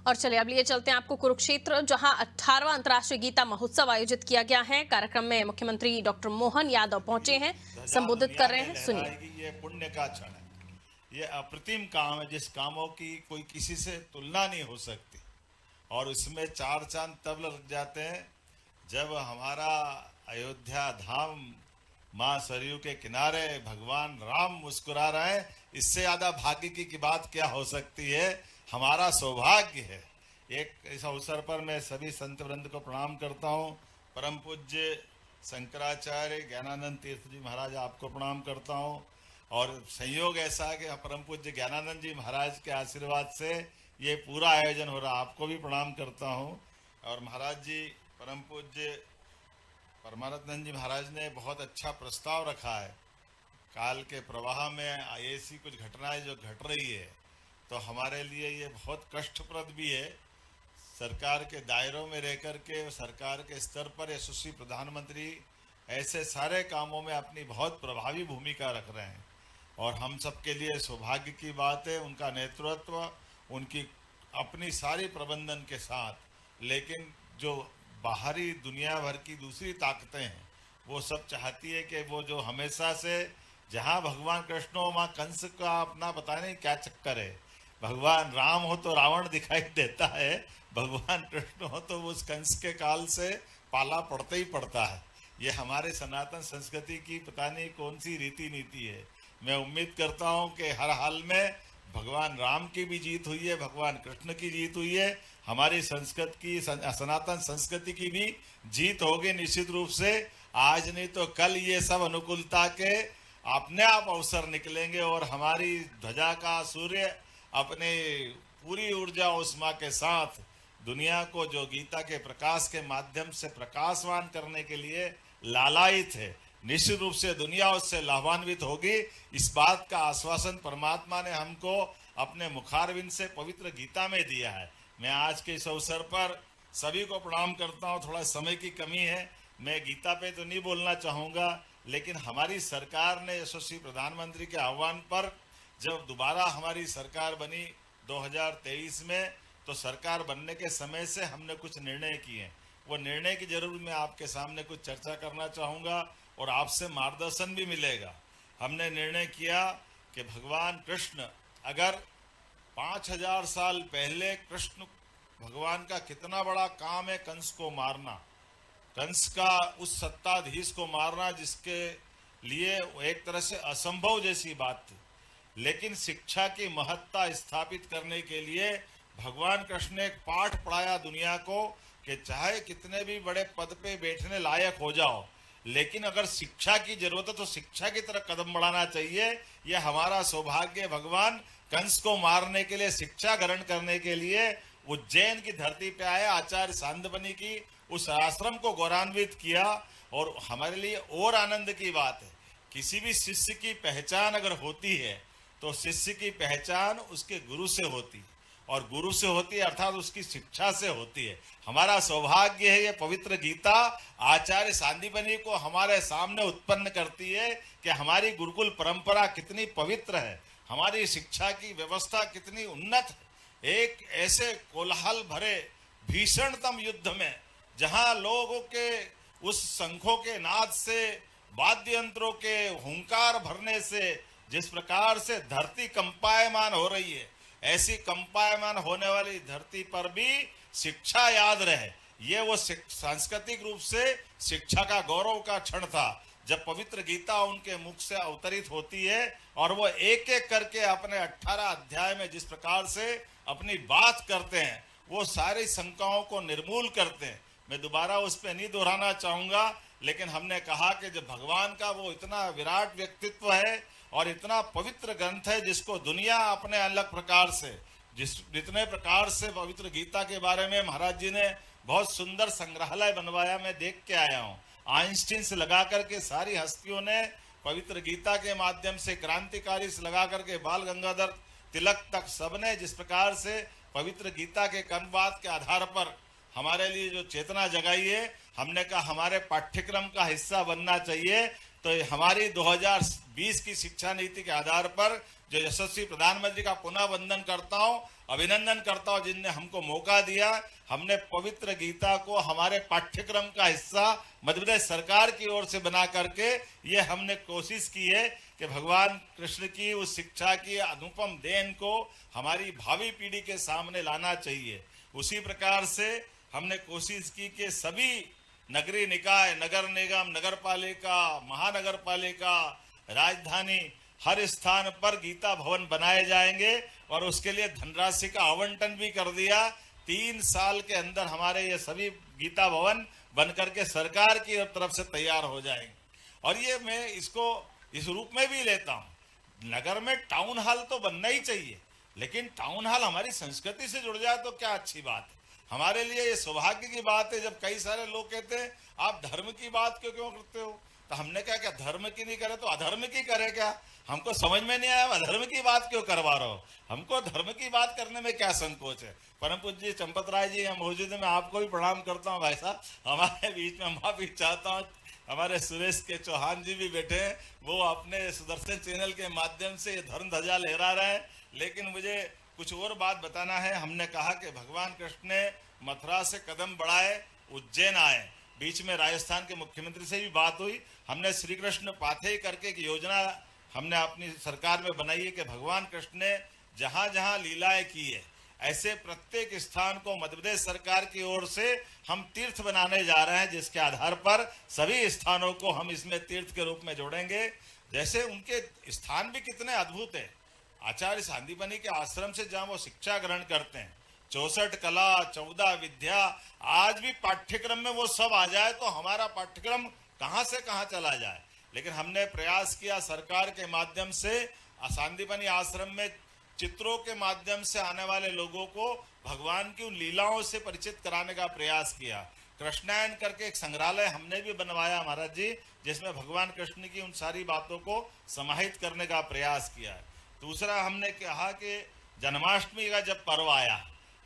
और चलिए अब लिए चलते हैं आपको कुरुक्षेत्र, जहां 18वां अंतर्राष्ट्रीय गीता महोत्सव आयोजित किया गया है। कार्यक्रम में मुख्यमंत्री डॉक्टर मोहन यादव पहुंचे हैं, ध्वजा संबोधित दुनिया कर रहे में हैं, सुनिए। लहराएगी। ये पुण्य का क्षण है। ये अप्रतिम काम है जिस कामों की कोई किसी से तुलना नहीं हो सकती। और उसमें चार चांद तब लग जाते हैं जब हमारा अयोध्या धाम माँ सरयू के किनारे भगवान राम मुस्कुरा रहे हैं। इससे ज्यादा भाग्य की बात क्या हो सकती है। हमारा सौभाग्य है। एक इस अवसर पर मैं सभी संत वृंद को प्रणाम करता हूँ। परम पूज्य शंकराचार्य ज्ञानानंद तीर्थ जी महाराज आपको प्रणाम करता हूँ। और संयोग ऐसा है कि परम पूज्य ज्ञानानंद जी महाराज के आशीर्वाद से ये पूरा आयोजन हो रहा है। आपको भी प्रणाम करता हूँ। और महाराज जी परम पूज्य परमानंद जी महाराज ने बहुत अच्छा प्रस्ताव रखा है। काल के प्रवाह में ऐसी कुछ घटनाएं जो घट रही है तो हमारे लिए ये बहुत कष्टप्रद भी है। सरकार के दायरों में रहकर के सरकार के स्तर पर यशस्वी प्रधानमंत्री ऐसे सारे कामों में अपनी बहुत प्रभावी भूमिका रख रहे हैं और हम सबके लिए सौभाग्य की बात है उनका नेतृत्व, उनकी अपनी सारी प्रबंधन के साथ। लेकिन जो बाहरी दुनिया भर की दूसरी ताकतें हैं वो सब चाहती है कि वो जो हमेशा से जहाँ भगवान कृष्ण हो वहाँ कंस का अपना पता नहीं क्या चक्कर है। भगवान राम हो तो रावण दिखाई देता है, भगवान कृष्ण हो तो उस कंस के काल से पाला पड़ता ही पड़ता है। ये हमारे सनातन संस्कृति की पता नहीं कौन सी रीति नीति है। मैं उम्मीद करता हूँ कि हर हाल में भगवान राम की भी जीत हुई है, भगवान कृष्ण की जीत हुई है, हमारी संस्कृति की सनातन संस्कृति की भी जीत होगी निश्चित रूप से। आज नहीं तो कल ये सब अनुकूलता के अपने आप अवसर निकलेंगे और हमारी ध्वजा का सूर्य अपने पूरी ऊर्जा उष्मा के साथ दुनिया को जो गीता के प्रकाश के माध्यम से प्रकाशवान करने के लिए लालायित है, निश्चित रूप से दुनिया उससे लाभान्वित होगी। इस बात का आश्वासन परमात्मा ने हमको अपने मुखारविंद से पवित्र गीता में दिया है। मैं आज के इस अवसर पर सभी को प्रणाम करता हूँ। थोड़ा समय की कमी है, मैं गीता पे तो नहीं बोलना चाहूँगा, लेकिन हमारी सरकार ने यशस्वी प्रधानमंत्री के आह्वान पर जब दोबारा हमारी सरकार बनी 2023 में, तो सरकार बनने के समय से हमने कुछ निर्णय किए। वो निर्णय की जरूर मैं आपके सामने कुछ चर्चा करना चाहूँगा और आपसे मार्गदर्शन भी मिलेगा। हमने निर्णय किया कि भगवान कृष्ण अगर 5000 साल पहले कृष्ण भगवान का कितना बड़ा काम है कंस को मारना, कंस का उस सत्ताधीश को मारना जिसके लिए एक तरह से असंभव जैसी बात थी, लेकिन शिक्षा की महत्ता स्थापित करने के लिए भगवान कृष्ण ने एक पाठ पढ़ाया दुनिया को कि चाहे कितने भी बड़े पद पे बैठने लायक हो जाओ, लेकिन अगर शिक्षा की जरूरत है तो शिक्षा की तरफ कदम बढ़ाना चाहिए। यह हमारा सौभाग्य। भगवान कंस को मारने के लिए, शिक्षा ग्रहण करने के लिए उज्जैन की धरती पे आए, आचार्य सांदीपनि की उस आश्रम को गौरवान्वित किया। और हमारे लिए और आनंद की बात है, किसी भी शिष्य की पहचान अगर होती है तो शिष्य की पहचान उसके गुरु से होती है और गुरु से होती है अर्थात उसकी शिक्षा से होती है। हमारा सौभाग्य है ये पवित्र गीता आचार्य सांदीपनि को हमारे सामने उत्पन्न करती है कि हमारी गुरुकुल परंपरा कितनी पवित्र है, हमारी शिक्षा की व्यवस्था कितनी उन्नत है। एक ऐसे कोलाहल भरे भीषणतम युद्ध में जहां लोगों के उस शंखों के नाद से, वाद्य यंत्रों के हुंकार भरने से जिस प्रकार से धरती कंपायमान हो रही है, ऐसी कंपायमान होने वाली धरती पर भी शिक्षा याद रहे। ये वो सांस्कृतिक रूप से शिक्षा का गौरव का क्षण था जब पवित्र गीता उनके मुख से अवतरित होती है और वो एक एक करके अपने 18 अध्याय में जिस प्रकार से अपनी बात करते हैं वो सारी शंकाओं को निर्मूल करते हैं। मैं दोबारा उस पर नहीं दोहराना चाहूंगा, लेकिन हमने कहा कि जब भगवान का वो इतना विराट व्यक्तित्व है और इतना पवित्र ग्रंथ है जिसको दुनिया अपने अलग प्रकार से जितने प्रकार से पवित्र गीता के बारे में महाराज जी ने बहुत सुंदर संग्रहालय बनवाया, मैं देख के आया हूँ। आइंस्टीन से लगा करके सारी हस्तियों ने पवित्र गीता के माध्यम से, क्रांतिकारी से लगा करके बाल गंगाधर तिलक तक सबने जिस प्रकार से पवित्र गीता के कर्मवाद के आधार पर हमारे लिए जो चेतना जगाई है, हमने कहा हमारे पाठ्यक्रम का हिस्सा बनना चाहिए तो हमारी 2020 की शिक्षा नीति के आधार पर जो यशस्वी प्रधानमंत्री का पुनः वंदन करता हूं, अभिनंदन करता हूं, जिनने हमको मौका दिया। हमने पवित्र गीता को हमारे पाठ्यक्रम का हिस्सा मध्य प्रदेश सरकार की ओर से बना करके ये हमने कोशिश की है कि भगवान कृष्ण की उस शिक्षा की अनुपम देन को हमारी भावी पीढ़ी के सामने लाना चाहिए। उसी प्रकार से हमने कोशिश की कि सभी नगरीय निकाय, नगर निगम, नगर पालिका, महानगर पालिका, राजधानी, हर स्थान पर गीता भवन बनाए जाएंगे और उसके लिए धनराशि का आवंटन भी कर दिया। 3 साल के अंदर हमारे ये सभी गीता भवन बनकर के सरकार की तरफ से तैयार हो जाएंगे। और ये मैं इसको इस रूप में भी लेता हूँ, नगर में टाउन हॉल तो बनना ही चाहिए, लेकिन टाउन हॉल हमारी संस्कृति से जुड़ जाए तो क्या अच्छी बात है। हमारे लिए ये सौभाग्य की बात है जब कई सारे लोग कहते हैं आप धर्म की बात क्यों करते हो, तो हमने कहा क्या धर्म की नहीं करे तो अधर्म की करे क्या। हमको समझ में नहीं आया अधर्म की बात क्यों करवा रहे हो, हमको धर्म की बात करने में क्या संकोच है। परम पूज्य चंपत राय जी मौजूद है, मैं आपको भी प्रणाम करता हूँ भाई साहब। हमारे बीच में माफी चाहता हूँ, हमारे सुरेश के चौहान जी भी बैठे हैं, वो अपने सुदर्शन चैनल के माध्यम से धर्म ध्वजा लहरा रहे हैं। लेकिन मुझे कुछ और बात बताना है। हमने कहा कि भगवान कृष्ण ने मथुरा से कदम बढ़ाए, उज्जैन आए, बीच में राजस्थान के मुख्यमंत्री से भी बात हुई। हमने श्री कृष्ण पाथेय करके एक योजना हमने अपनी सरकार में बनाई है कि भगवान कृष्ण ने जहां जहां लीलाएं की है ऐसे प्रत्येक स्थान को मध्य प्रदेश सरकार की ओर से हम तीर्थ बनाने जा रहे हैं, जिसके आधार पर सभी स्थानों को हम इसमें तीर्थ के रूप में जोड़ेंगे। जैसे उनके स्थान भी कितने अद्भुत है। आचार्य सांदीपनि के आश्रम से जहां वो शिक्षा ग्रहण करते हैं, 64 कला, 14 विद्या, आज भी पाठ्यक्रम में वो सब आ जाए तो हमारा पाठ्यक्रम कहां से कहां चला जाए। लेकिन हमने प्रयास किया सरकार के माध्यम से सांदीपनि आश्रम में चित्रों के माध्यम से आने वाले लोगों को भगवान की उन लीलाओं से परिचित कराने का प्रयास किया। कृष्णायन करके एक संग्रहालय हमने भी बनवाया महाराज जी, जिसमें भगवान कृष्ण की उन सारी बातों को समाहित करने का प्रयास किया है। दूसरा हमने कहा कि जन्माष्टमी का जब पर्व आया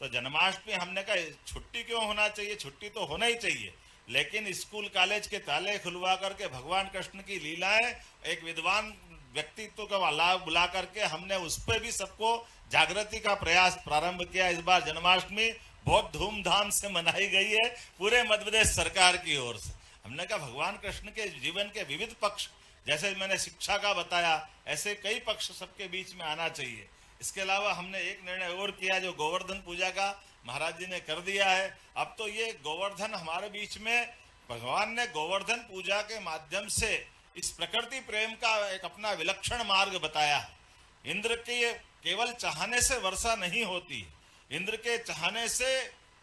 तो जन्माष्टमी हमने कहा छुट्टी क्यों होना चाहिए, छुट्टी तो होना ही चाहिए, लेकिन स्कूल कॉलेज के ताले खुलवा करके भगवान कृष्ण की लीलाएं एक विद्वान व्यक्तित्व का लाभ बुला करके हमने उस पर भी सबको जागृति का प्रयास प्रारंभ किया। इस बार जन्माष्टमी बहुत धूमधाम से मनाई गई है पूरे मध्य प्रदेश सरकार की ओर से। हमने कहा भगवान कृष्ण के जीवन के विविध पक्ष, जैसे मैंने शिक्षा का बताया, ऐसे कई पक्ष सबके बीच में आना चाहिए। इसके अलावा हमने एक निर्णय और किया जो गोवर्धन पूजा का महाराज जी ने कर दिया है। अब तो ये गोवर्धन हमारे बीच में भगवान ने गोवर्धन पूजा के माध्यम से इस प्रकृति प्रेम का एक अपना विलक्षण मार्ग बताया है। इंद्र के केवल चाहने से वर्षा नहीं होती, इंद्र के चाहने से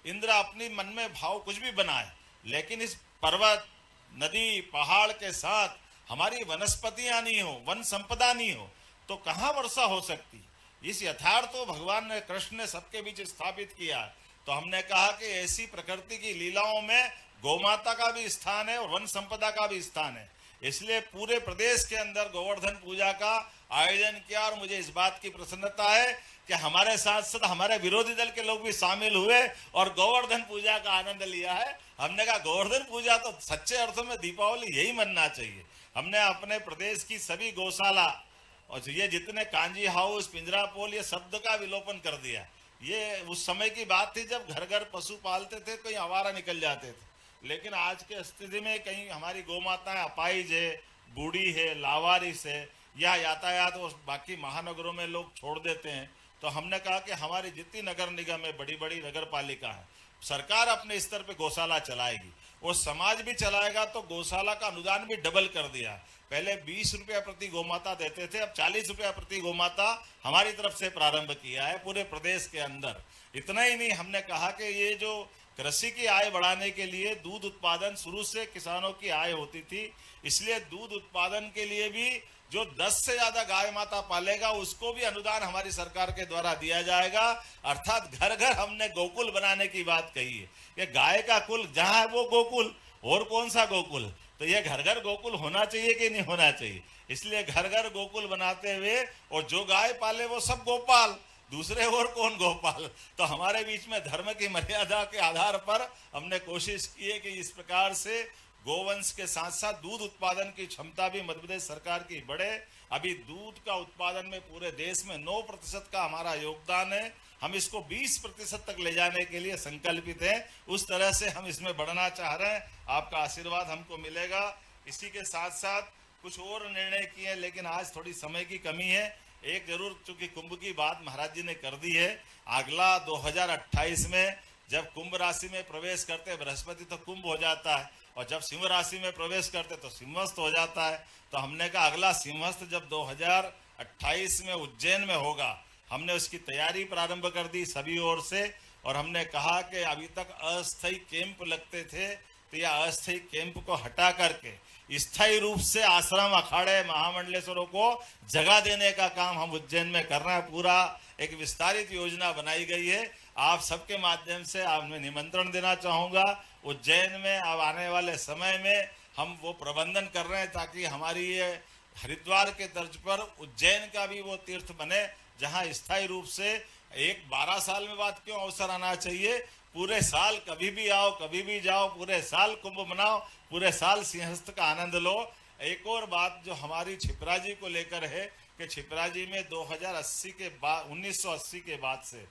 इंद्र अपनी मन में भाव कुछ भी बनाए, लेकिन इस पर्वत, नदी, पहाड़ के साथ हमारी वनस्पतियां नहीं हो, वन संपदा नहीं हो तो कहां वर्षा हो सकती। इस यथार्थ को भगवान ने कृष्ण ने सबके बीच स्थापित किया। तो हमने कहा कि ऐसी प्रकृति की लीलाओं में गौमाता का भी स्थान है और वन संपदा का भी स्थान है। इसलिए पूरे प्रदेश के अंदर गोवर्धन पूजा का आयोजन किया और मुझे इस बात की प्रसन्नता है कि हमारे साथ साथ हमारे विरोधी दल के लोग भी शामिल हुए और गोवर्धन पूजा का आनंद लिया है। हमने कहा गोवर्धन पूजा तो सच्चे अर्थों में दीपावली यही मनना चाहिए। हमने अपने प्रदेश की सभी गौशाला और ये जितने कांजी हाउस, पिंजरा पोल, ये शब्द का विलोपन कर दिया। ये उस समय की बात थी जब घर घर पशु पालते थे, कहीं आवारा निकल जाते थे, लेकिन आज के स्थिति में कहीं हमारी गौ माताएं अपाहिज है, बूढ़ी है, लावारिस है, या यातायात और बाकी महानगरों में लोग छोड़ देते हैं। तो हमने कहा कि हमारी जितनी नगर निगम है, बड़ी बड़ी नगर पालिका है, सरकार अपने स्तर पे गौशाला चलाएगी और समाज भी चलाएगा। तो गौशाला का अनुदान भी डबल कर दिया। पहले 20 रुपया प्रति गौमाता देते थे, अब 40 रुपया प्रति गौमाता हमारी तरफ से प्रारंभ किया है पूरे प्रदेश के अंदर। इतना ही नहीं, हमने कहा कि ये जो कृषि की आय बढ़ाने के लिए दूध उत्पादन शुरू से किसानों की आय होती थी, इसलिए दूध उत्पादन के लिए भी जो 10 से ज्यादा गाय माता पालेगा उसको भी अनुदान हमारी सरकार के द्वारा दिया जाएगा। अर्थात घर घर हमने गोकुल बनाने की बात कही है कि गाय का कुल जहां है वो गोकुल, और कौन सा गोकुल। तो ये घर घर गोकुल होना चाहिए कि नहीं होना चाहिए। इसलिए घर घर गोकुल बनाते हुए और जो गाय पाले वो सब गोपाल, दूसरे और कौन गोपाल। तो हमारे बीच में धर्म की मर्यादा के आधार पर हमने कोशिश की है कि इस प्रकार से गोवंश के साथ साथ दूध उत्पादन की क्षमता भी मध्य प्रदेश सरकार की बढ़े। अभी दूध का उत्पादन में पूरे देश में 9% का हमारा योगदान है। हम इसको 20% तक ले जाने के लिए संकल्पित हैं। उस तरह से हम इसमें बढ़ना चाह रहे हैं। आपका आशीर्वाद हमको मिलेगा। इसी के साथ साथ कुछ और निर्णय किए, लेकिन आज थोड़ी समय की कमी है। एक जरूर, चूंकि कुंभ की बात महाराज जी ने कर दी है, अगला 2028 में जब कुंभ राशि में प्रवेश करते बृहस्पति तो कुंभ हो जाता है, और जब सिंह राशि में प्रवेश करते तो सिंहस्थ हो जाता है। तो हमने कहा अगला सिंहस्थ जब 2028 में उज्जैन में होगा, हमने उसकी तैयारी प्रारंभ कर दी सभी ओर से। और हमने कहा कि अभी तक अस्थायी कैंप लगते थे, तो यह अस्थायी कैंप को हटा करके स्थायी रूप से आश्रम, अखाड़े, महामंडलेश्वरों को जगह देने का काम हम उज्जैन में कर रहे हैं। पूरा एक विस्तारित योजना बनाई गई है। आप सबके माध्यम से आप मैं निमंत्रण देना चाहूंगा। उज्जैन में अब आने वाले समय में हम वो प्रबंधन कर रहे हैं ताकि हमारी ये हरिद्वार के तर्ज पर उज्जैन का भी वो तीर्थ बने, जहां स्थायी रूप से एक 12 साल में बाद क्यों अवसर आना चाहिए, पूरे साल कभी भी आओ, कभी भी जाओ, पूरे साल कुंभ मनाओ, पूरे साल सिंहस्थ का आनंद लो। एक और बात जो हमारी छिपरा जी को लेकर है कि छिपरा जी में 2080 के बाद 1980 के बाद से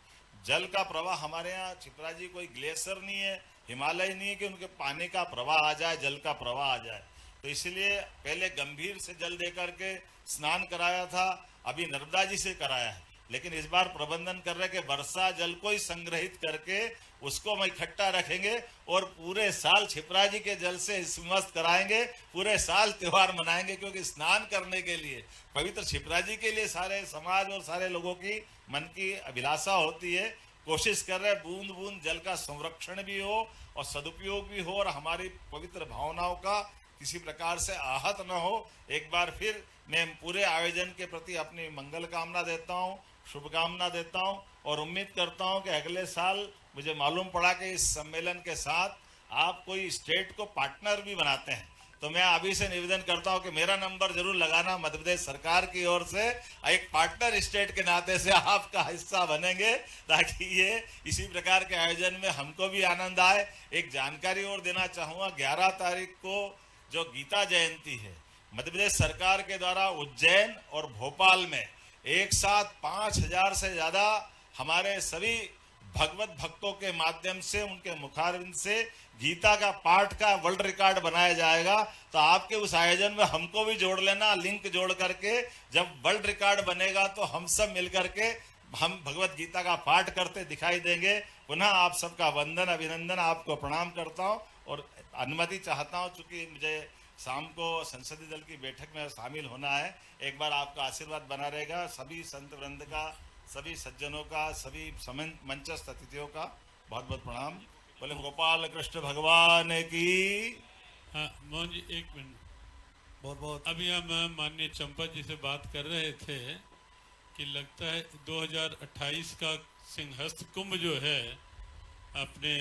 जल का प्रवाह, हमारे यहाँ छिपरा जी कोई ग्लेशियर नहीं है, हिमालय नहीं है कि उनके पानी का प्रवाह आ जाए, जल का प्रवाह आ जाए। तो इसलिए पहले गंभीर से जल देकर के स्नान कराया था, अभी नर्मदा जी से कराया है। लेकिन इस बार प्रबंधन कर रहे कि वर्षा जल को ही संग्रहित करके उसको हम इकट्ठा रखेंगे और पूरे साल छिपरा जी के जल से स्मस्त कराएंगे, पूरे साल त्योहार मनाएंगे। क्योंकि स्नान करने के लिए पवित्र छिपरा जी के लिए सारे समाज और सारे लोगों की मन की अभिलाषा होती है। कोशिश कर रहे बूंद बूंद जल का संरक्षण भी हो और सदुपयोग भी हो, और हमारी पवित्र भावनाओं का किसी प्रकार से आहत न हो। एक बार फिर मैं पूरे आयोजन के प्रति अपनी मंगल कामना देता हूँ, शुभकामना देता हूँ, और उम्मीद करता हूँ कि अगले साल, मुझे मालूम पड़ा कि इस सम्मेलन के साथ आप कोई स्टेट को पार्टनर भी बनाते हैं, तो मैं अभी से निवेदन करता हूं कि मेरा नंबर जरूर लगाना। मध्य प्रदेश सरकार की ओर से एक पार्टनर स्टेट के नाते से आपका हिस्सा बनेंगे, ताकि ये इसी प्रकार के आयोजन में हमको भी आनंद आए। एक जानकारी और देना चाहूंगा, 11 तारीख को जो गीता जयंती है, मध्य प्रदेश सरकार के द्वारा उज्जैन और भोपाल में एक साथ 5000 से ज्यादा हमारे सभी भगवत भक्तों के माध्यम से, उनके मुखारविंद से गीता का पाठ का वर्ल्ड रिकॉर्ड बनाया जाएगा। तो आपके उस आयोजन में हमको भी जोड़ लेना, लिंक जोड़ करके। जब वर्ल्ड रिकॉर्ड बनेगा तो हम सब मिलकर के हम भगवत गीता का पाठ करते दिखाई देंगे। पुनः आप सबका वंदन, अभिनंदन, आपको प्रणाम करता हूं और अनुमति चाहता हूं, चूंकि मुझे शाम को संसदीय दल की बैठक में शामिल होना है। एक बार आपका आशीर्वाद बना रहेगा। सभी संत वृंद का, सभी सज्जनों का, सभी मंचस्थ अतिथियों का बहुत बहुत प्रणाम। बोले गोपाल कृष्ण भगवान की। हाँ मोहन जी, एक मिनट। बहुत बहुत अभी हम माननीय चंपा जी से बात कर रहे थे कि लगता है 2028 का सिंहस्थ कुंभ जो है अपने